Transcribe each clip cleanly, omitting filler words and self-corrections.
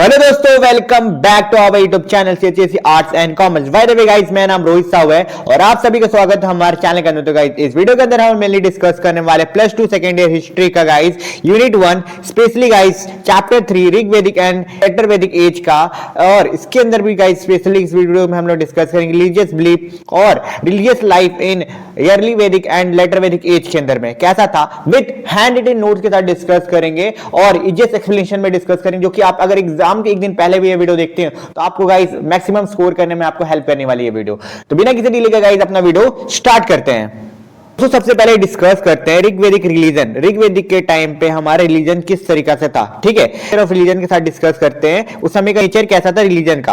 Hello दोस्तों, welcome back to our YouTube channel CHSC arts and commerce. By the way guys, मेरा नाम रोहित साहू है और आप सभी का स्वागत है हमारे चैनल के अंदर। तो गाइस, इस वीडियो के अंदर हम मेनली डिस्कस करने वाले प्लस 2 सेकंड ईयर हिस्ट्री का guys unit 1, specially guys chapter 3 Rigvedic and later Vedic as का। और इसके अंदर भी गाइस स्पेशली इस वीडियो में हम लोग डिस्कस करेंगे रिलीजियस बिलीफ और रिलीजियस लाइफ इन अर्ली वैदिक एंड लेटर वैदिक एज के अंदर में कैसा था, विद हैंड रिटन नोट्स के साथ डिस्कस करेंगे और इजिएस्ट एक्सप्लेनेशन में डिस्कस करेंगे, जो कि आप अगर एग्जाम के एक दिन पहले भी ये वीडियो देखते हैं तो आपको गाइस मैक्सिमम स्कोर करने में आपको हेल्प करने वाली है वीडियो। तो बिना किसी डिले के गाइस अपना वीडियो स्टार्ट करते हैं। तो सबसे पहले डिस्कस करते हैं ऋग्वेदिक रिलीजन। ऋग्वेदिक के टाइम पे हमारा रिलीजन किस तरीका से था, ठीक है। ऑफ रिलीजन के साथ डिस्कस करते हैं उस समय का नेचर कैसा था रिलीजन का।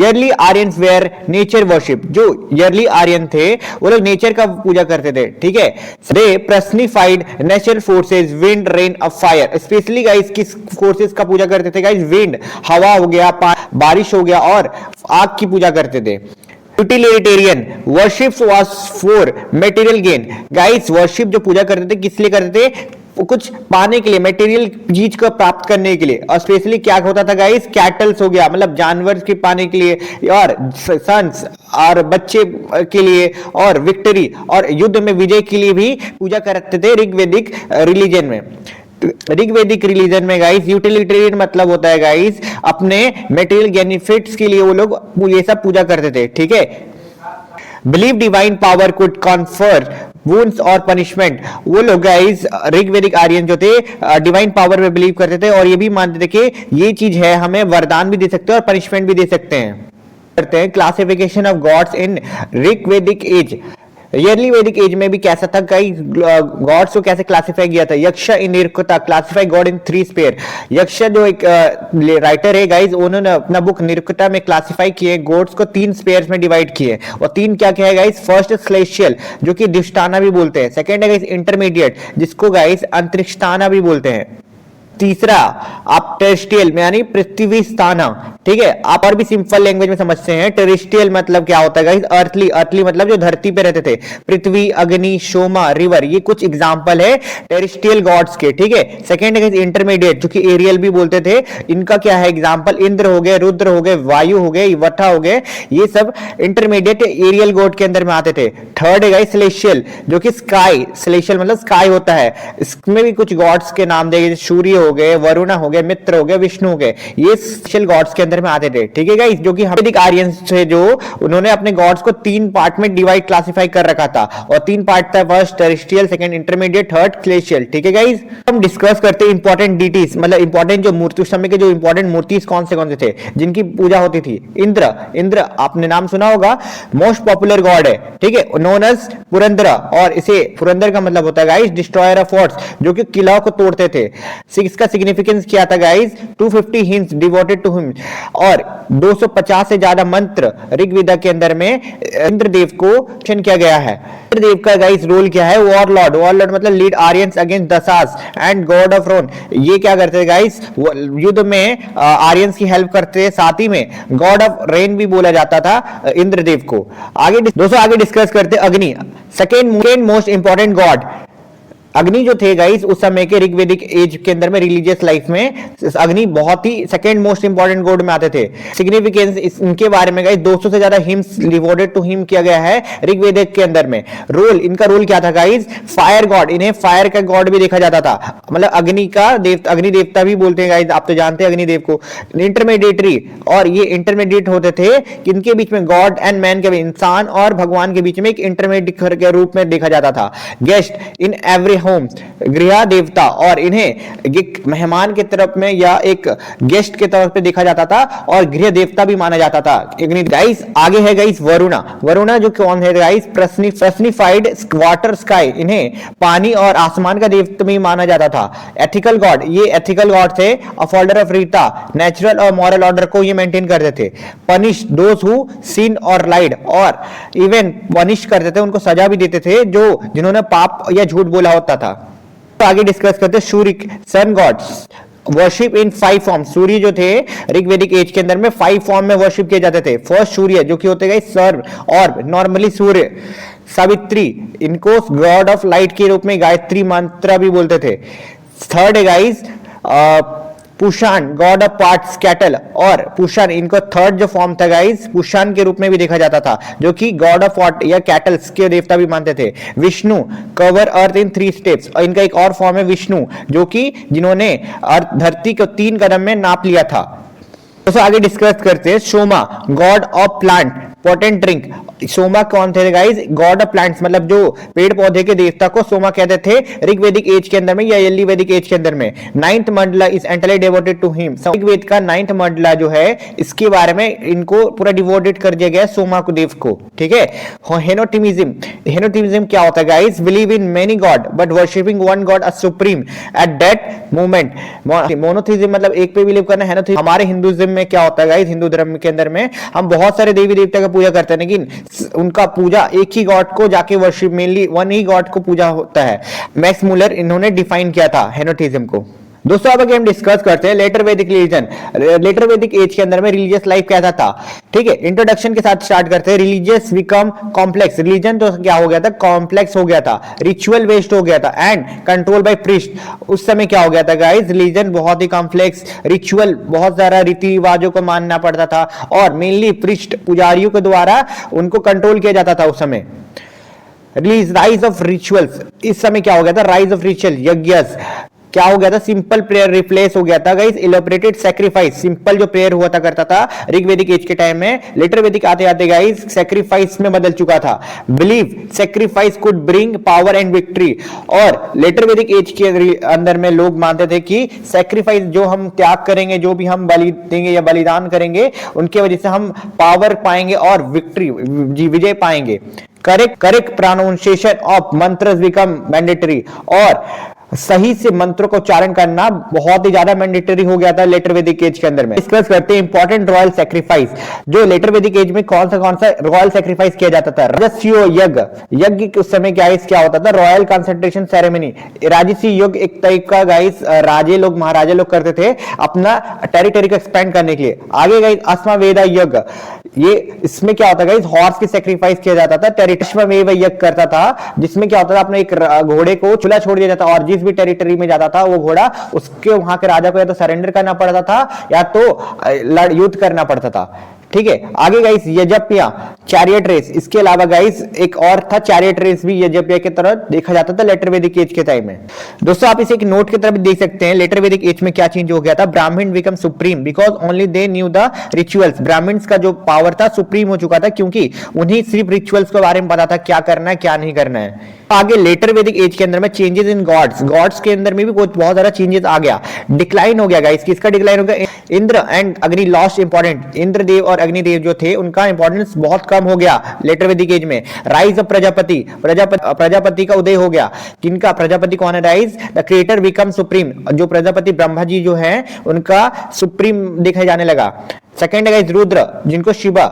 Early Aryans were nature worship. जो अर्ली आर्यन थे वो लोग नेचर का पूजा करते थे, ठीक है। They personified natural forces, wind, rain और फायर। स्पेशली गाइस किस फोर्सेस का पूजा करते थे गाइस? विंड, हवा हो गया, बारिश हो गया और आग की पूजा करते थे। Utilitarian worship was for material gain. Guys worship जो पूजा करते थे किस लिए करते थे? कुछ पाने के लिए, मटेरियल चीज को प्राप्त करने के लिए। और स्पेशली क्या होता था गाइस? कैटल्स हो गया, मतलब जानवर के पाने के लिए, और सन्स और बच्चे के लिए, और विक्ट्री और युद्ध में विजय के लिए भी पूजा करते थे ऋग्वेदिक रिलीजन में। ऋग्वेदिक रिलीजन में गाइस यूटिलिटेरियन मतलब होता है गाइस अपने मटेरियल बेनिफिट्स के लिए वो लोग ये सब पूजा करते थे, ठीक है। Believe divine power could confer wounds और पनिशमेंट। वो लोग गाइस ऋग्वेदिक आर्यन जो थे डिवाइन पावर में बिलीव करते थे और ये भी मानते थे कि ये चीज है, हमें वरदान भी दे सकते हैं और पनिशमेंट भी दे सकते हैं। करते हैं classification of gods in Rigvedic age. Early Vedic age में भी कैसा था, कई गॉड्स को कैसे क्लासिफाई किया था? यक्ष इन निरुक्ता क्लासिफाई गॉड इन 3 स्पेयर। यक्ष जो एक राइटर है गाइस, उन्होंने अपना बुक निरुक्ता में क्लासिफाई किए गॉड्स को 3 स्पेयर्स में डिवाइड किए। और 3 क्या क्या है गाइस? फर्स्ट सेलेस्टियल, जो कि दिष्टाना भी बोलते हैं। सेकंड है गाइस इंटरमीडिएट, जिसको गाइस अंतरिक्षताना भी बोलते हैं। तीसरा आप टेरेस्ट्रियल यानी पृथ्वी स्थाना, ठीक है। आप और भी सिंपल लैंग्वेज में समझते हैं। टेरेस्ट्रियल मतलब क्या होता है गाइस? अर्थली। अर्थली मतलब जो धरती पे रहते थे, पृथ्वी, अग्नि, सोमा, रिवर, ये कुछ एग्जांपल है टेरेस्ट्रियल गॉड्स के, ठीक है। सेकंड है गाइस इंटरमीडिएट, जो कि एरियल भी बोलते थे। इनका क्या है एग्जांपल? इंद्र हो गए, रुद्र हो गए, वायु हो गए, वठा हो गए, ये सब इंटरमीडिएट एरियल गॉड के अंदर में आते थे। थर्ड है गाइस सेलेस्टियल, जो कि स्काई, सेलेस्टियल मतलब स्काई होता है। इसमें भी कुछ गॉड्स के नाम देंगे, सूर्य हो गए, वरुणा हो गए, मित्र हो गए, विष्णु हो गए, ये स्पेशल गॉड्स के अंदर में आते थे, ठीक है गाइस। जो कि वैदिक आर्यंस थे, जो उन्होंने अपने गॉड्स को 3 पार्ट में डिवाइड क्लासिफाई कर रखा था। और 3 पार्ट था, first terrestrial, second intermediate, third celestial, ठीक है गाइस। हम डिस्कस करते हैं इंपॉर्टेंट डीटीज, मतलब इंपॉर्टेंट जो मूर्ति, उस समय के जो इंपॉर्टेंट मूर्तिज कौन से थे जिनकी पूजा होती थी। इंद्र, इंद्र आपने नाम सुना होगा, मोस्ट पॉपुलर गॉड है, ठीक है, नोन एज पुरंदर। और इसे पुरंदर का मतलब होता है गाइस डिस्ट्रॉयर ऑफ फोर्ट्स, जो कि किलाओं को तोड़ते थे। इसका सिग्निफिकेंस क्या था guys? 250 hymns devoted to him, और 250 से ज्यादा मंत्र ऋग्वेद के अंदर में इंद्रदेव को मेंशन किया गया है। इंद्रदेव का गाइस रोल क्या है? वॉरलॉर्ड। वॉरलॉर्ड मतलब lead Aryans against Dasas and god of rain. ये क्या करते थे गाइस? युद्ध में आर्यंस की हेल्प करते थे, साथ ही में गॉड ऑफ रेन भी बोला जाता था इंद्रदेव को। आगे दोस्तों आगे डिस्कस करते अग्नि, सेकेंड मोस्ट इंपॉर्टेंट गॉड। अग्नि जो थे गाइस उस समय के ऋग्वेदिक एज के अंदर में रिलीजियस लाइफ में अग्नि बहुत ही सेकंड मोस्ट इंपॉर्टेंट गॉड में आते थे। सिग्निफिकेंस इनके बारे में गाइस 200 से ज्यादा हिम्स डिवोटेड टू हिम किया गया है ऋग्वेदिक के अंदर में। रोल, इनका रोल क्या था गाइस? फायर गॉड, इन्हें फायर का गॉड भी देखा जाता था, मतलब अग्नि का देवता, अग्नि देवता भी बोलते हैं गाइस, आप तो जानते हैं अग्निदेव को। इंटरमीडिएटरी, और ये इंटरमीडिएट होते थे इनके बीच में गॉड एंड मैन के, इंसान और भगवान के बीच में एक इंटरमीडिएट के रूप में देखा जाता था। गेस्ट इन एवरी होम, गृह देवता, और इन्हें एक मेहमान के तरफ में या एक गेस्ट के तरफ पे देखा जाता था और गृह देवता भी माना जाता था। गाइस आगे है गाइस वरुणा। वरुणा जो कौन है गाइस? पर्सनिफाइड वाटर स्काई, इन्हें पानी और आसमान का देवता भी माना जाता था। एथिकल गॉड, ये एथिकल गॉड थे, अपहोल्डर ऑफ रीता, नेचुरल और मॉरल ऑर्डर को ये मेंटेन करते थे। पनिश दोज हु सिन और लाइड, और इवन पनिश करते थे, उनको सजा भी देते थे जो जिन्होंने पाप या झूठ बोला होता था। तो आगे डिस्कस करते हैं सूर्य, सन गॉड्स वर्शिप इन 5 फॉर्म। सूर्य जो थे ऋग्वेदिक एज के अंदर में 5 फॉर्म में वर्शिप किए जाते थे। फर्स्ट सूर्य जो कि होते गए सर्व, और नॉर्मली सूर्य। सावित्री, इनको गॉड ऑफ लाइट के रूप में गायत्री मंत्र भी बोलते थे। थर्ड है guys Pushan god of paths cattle, और पुशान इनको थर्ड जो फॉर्म था गाइस पुशान के रूप में भी देखा जाता था, जो कि गॉड ऑफ वॉट या कैटल्स के देवता भी मानते थे। विष्णु कवर अर्थ इन 3 स्टेप्स, और इनका एक और फॉर्म है विष्णु, जो कि जिन्होंने धरती को 3 कदम में नाप लिया था। तो आगे डिस्कस करते हैं Soma God of plant potent drink. Soma कौन थे गाइस? गॉड ऑफ प्लांट्स, मतलब जो पेड़ पौधे के देवता को सोमा कहते थे ऋग्वेदिक एज के अंदर में या यली वैदिक एज के अंदर में। 9th mandala is entirely devoted to him. Rigveda का 9th मंडला जो है इसके बारे में इनको पूरा डिवोटेड कर दिया गया सोमा को देव को, ठीक है। हेनोटिमिज्म, हेनोटिमिज्म क्या होता है guys? Believe in many God but worshipping one God a supreme at that moment. Monotheism मतलब एक पे बिलीव करना। हेनोथिज्म हमारे हिंदुइज्म में क्या होता है गाइस? हिंदू धर्म के अंदर में हम बहुत सारे देवी देवता का पूजा करते हैं, लेकिन उनका पूजा एक ही गॉड को जाके वर्शिप, मेनली वन ही गॉड को पूजा होता है। मैक्स मुलर इन्होंने डिफाइन किया था हेनोटिज्म को। दोस्तों अब आगे हम डिस्कस करते हैं लेटर वैदिक रिलीजन। लेटर वैदिक एज के अंदर में रिलीजियस लाइफ कैसा था, ठीक है। इंट्रोडक्शन के साथ स्टार्ट करते हैं। रिलीजियस बिकम कॉम्प्लेक्स, रिलीजन तो क्या हो गया था? कॉम्प्लेक्स हो गया था, रिचुअल बेस्ड हो गया था एंड कंट्रोल बाय प्रीस्ट। उस समय क्या हो गया था गाइस? रिलीजन बहुत ही कॉम्प्लेक्स, रिचुअल बहुत सारा रीति रिवाजों को मानना पड़ता था और मेनली प्रीस्ट पुजारियों के द्वारा उनको कंट्रोल किया जाता था उस समय। राइज ऑफ रिचुअल्स, इस समय क्या हो गया था? राइज ऑफ रिचुअल, यज्ञस क्या हो गया था? सिंपल प्रेयर रिप्लेस हो गया था गाइस इलेबोरेटेड सैक्रिफाइस। सिंपल जो प्रेयर हुआ था करता था ऋग्वेदिक एज के टाइम में, लेटर वैदिक आते आते गाइस सैक्रिफाइस में बदल चुका था। Believe sacrifice could bring power and victory. और लेटर वैदिक एज के अंदर में लोग मानते थे कि सैक्रिफाइस जो हम त्याग करेंगे, जो भी हम बलि देंगे या बलिदान करेंगे, उनके वजह से हम पावर पाएंगे और विक्ट्री विजय पाएंगे। Correct pronunciation of मंत्रस become mandatory, और सही से मंत्रों का उच्चारण करना बहुत ही ज्यादा मैंडेटरी हो गया था लेटर वैदिक एज के अंदर में। डिस्कस करते हैं इंपॉर्टेंट रॉयल सैक्रिफाइस। जो लेटर वैदिक एज में कौन सा रॉयल सैक्रिफाइस किया जाता था? राजस्व यज्ञ। यज्ञ के उस समय गाइस क्या होता था? Royal concentration ceremony. राजसी यज्ञ एक टाइप का गाइस राजे लोग महाराजे लोग करते थे अपना टेरिटरी को एक्सपेंड करने के लिए। आगे गाइस अश्वमेध यज्ञ, ये इसमें क्या होता है गाइस? हॉर्स की सैक्रिफाइस किया जाता था। अश्वमेध यज्ञ करता था जिसमें क्या होता था? अपने एक घोड़े को खुला छोड़ दिया जाता और जिस भी टेरिटरी में जाता था वो घोड़ा, उसके वहां के राजा को या तो सरेंडर करना पड़ता था या तो युद्ध करना पड़ता था, ठीक है। आगे गाइस यज्ञप्या चैरियट रेस। इसके अलावा गाइस एक और था चैरियट रेस भी यज्ञप्या की तरह देखा जाता था लेटर वैदिक एज के टाइम में। दोस्तों आप इसे एक नोट की तरह भी देख सकते हैं। लेटर वैदिक एज में क्या चेंज हो गया था? Brahmin become supreme because only they knew the rituals. Brahmins का जो पावर था सुप्रीम हो चुका था क्योंकि उन्हीं सिर्फ रिचुअल्स के बारे में पता था क्या करना है क्या नहीं करना है। आगे लेटर वैदिक एज के अंदर में चेंजेस इन गॉड्स के अंदर में भी बहुत सारा चेंजेस आ गया। डिक्लाइन हो गया गाइस, किसका डिक्लाइन हो गया? इंद्र एंड अग्नि लॉस्ट इंपॉर्टेंट। इंद्रदेव और अग्निदेव जो थे उनका इंपॉर्टेंस बहुत कम हो गया लेटर वैदिक एज में। राइज ऑफ प्रजापति का उदय हो गया। किनका? प्रजापति कौन है rise? The creator become supreme. जो प्रजापति ब्रह्मा जी जो है उनका सुप्रीम देखा जाने लगा। सेकेंड है गाइस रुद्र, जिनको शिवा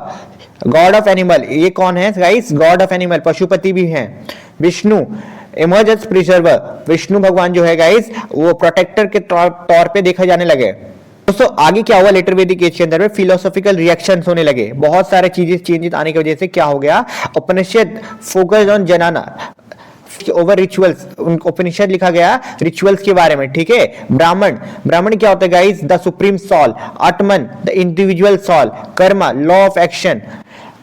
गॉड ऑफ एनिमल, ये कौन है guys? God of animal, Pashupati भी हैं। विष्णु इमर्जेंस प्रिजर्वर, विष्णु भगवान जो है गाइस वो प्रोटेक्टर के तौर पे देखा जाने लगे। दोस्तों आगे क्या हुआ लेटर वैदिक एज के अंदर में? फिलोसॉफिकल रिएक्शंस होने लगे। बहुत सारे चेंजेस आने की वजह से क्या हो गया? उपनिषद फोकस ऑन जनाना ओवर रिचुअल्स। उपनिषद लिखा गया रिचुअल्स के बारे में, ठीक है। ब्राह्मण क्या होता है guys? The supreme soul. Atman the individual soul. Karma law of action,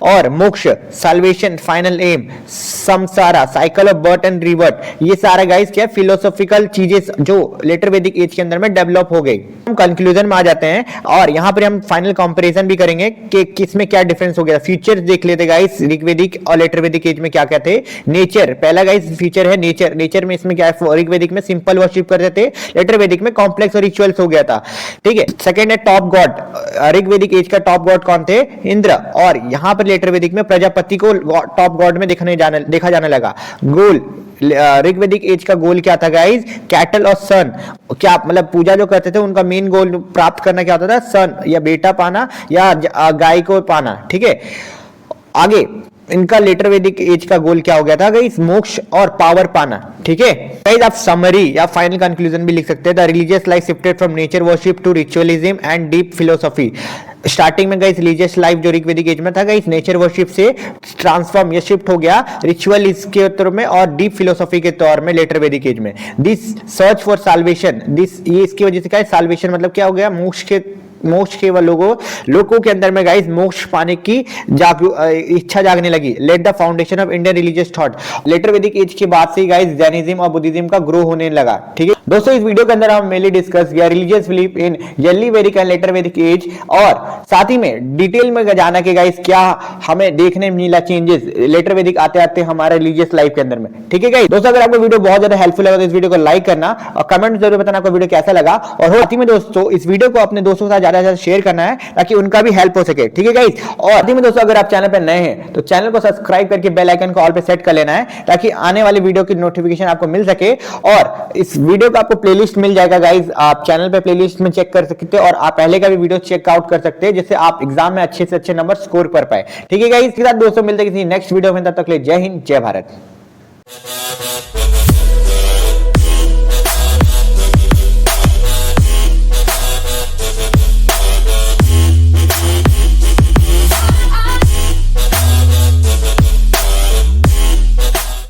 और moksha salvation final aim. Samsara cycle of birth and rebirth. ये सारा गाइस क्या फिलोसॉफिकल चीजें जो लेटर वैदिक एज के अंदर में डेवलप हो गई। हम कंक्लूजन में आ जाते हैं और यहाँ पर हम फाइनल कंपैरिजन भी करेंगे कि किसमें क्या डिफरेंस हो गया। फीचर्स देख लेते गाइस ऋग्वेदिक और लेटर वैदिक एज में क्या क्या थे। नेचर पहला गाइस फीचर है नेचर। नेचर में इसमें क्या है? ऋग्वेदिक में सिंपल वर्शिप करते थे, लेटर वैदिक में कॉम्प्लेक्स और रिचुअल्स हो गया था, ठीक है। सेकंड है टॉप गॉड। ऋग्वेदिक एज का टॉप गॉड कौन थे? इंद्र। और यहाँ पर लेटर वैदिक में प्रजापति को टॉप गॉड में देखा जाने लगा। गोल ऋग्वेदिक एज का गोल क्या था गाइस? कैटल और सन। क्या मतलब पूजा जो करते थे उनका मेन गोल प्राप्त करना क्या होता था? सन या बेटा पाना या गाय को पाना, ठीक है। आगे इनका लेटर वैदिक एज का गोल क्या हो गया था गाइस? मोक्ष और पावर पाना, ठीक है गाइस। आप समरी या फाइनल कंक्लूजन भी लिख सकते हैं। The religious life shifted from nature worship to ritualism and deep philosophy. Starting में गाइस रिलीजियस लाइफ जो ऋग्वेदिक एज में था गाइस नेचर वर्शिप से ट्रांसफॉर्म या शिफ्ट हो गया रिचुअल इसके तौर में और डीप फिलोसॉफी के तौर में लेटर वैदिक एज में। This search for salvation, this ये इसकी वजह से क्या है, साल्वेशन मतलब क्या हो गया, मोक्ष के लोगों के अंदर में गाइस मोक्ष पाने की इच्छा जागने लगी। Laid the foundation of Indian religious thought, later Vedic age के बाद से गाइस जैनिज्म और बुद्धिज्म का ग्रो होने लगा। ठीक है दोस्तों, इस वीडियो के अंदर हम मेनली डिस्कस किया रिलीजियस बिलीफ इन अर्ली वैदिक एंड लेटर वैदिक एज, और साथ ही में डिटेल में जाना कि गाइस क्या हमें देखने मिला चेंजेस लेटर वैदिक आते आते हमारे रिलीजियस लाइफ के अंदर में। ठीक है गाइस दोस्तों, अगर आपको वीडियो बहुत ज्यादा हेल्पफुल लगा तो इस वीडियो को लाइक करना और कमेंट जरूर बताना आपको वीडियो कैसा लगा, और साथ ही में दोस्तों इस वीडियो को अपने दोस्तों के साथ ज्यादा से ज्यादा शेयर करना है ताकि उनका भी हेल्प हो सके। ठीक है गाइस, और साथ ही में दोस्तों अगर आप चैनल पे नए हैं तो चैनल को सब्सक्राइब करके बेल आइकन को ऑल पे सेट कर लेना है ताकि आने वाली वीडियो की नोटिफिकेशन आपको मिल सके। और इस वीडियो का आपको प्लेलिस्ट मिल जाएगा गाइस, आप चैनल पे प्लेलिस्ट में चेक कर सकते हैं और आप पहले का भी वीडियो चेकआउट कर सकते हैं जिससे आप एग्जाम में अच्छे से अच्छे नंबर स्कोर कर पाए। ठीक है गाइस, इसके साथ दोस्तों मिलते हैं किसी नेक्स्ट वीडियो में, तब तक के लिए जय हिंद जय भारत।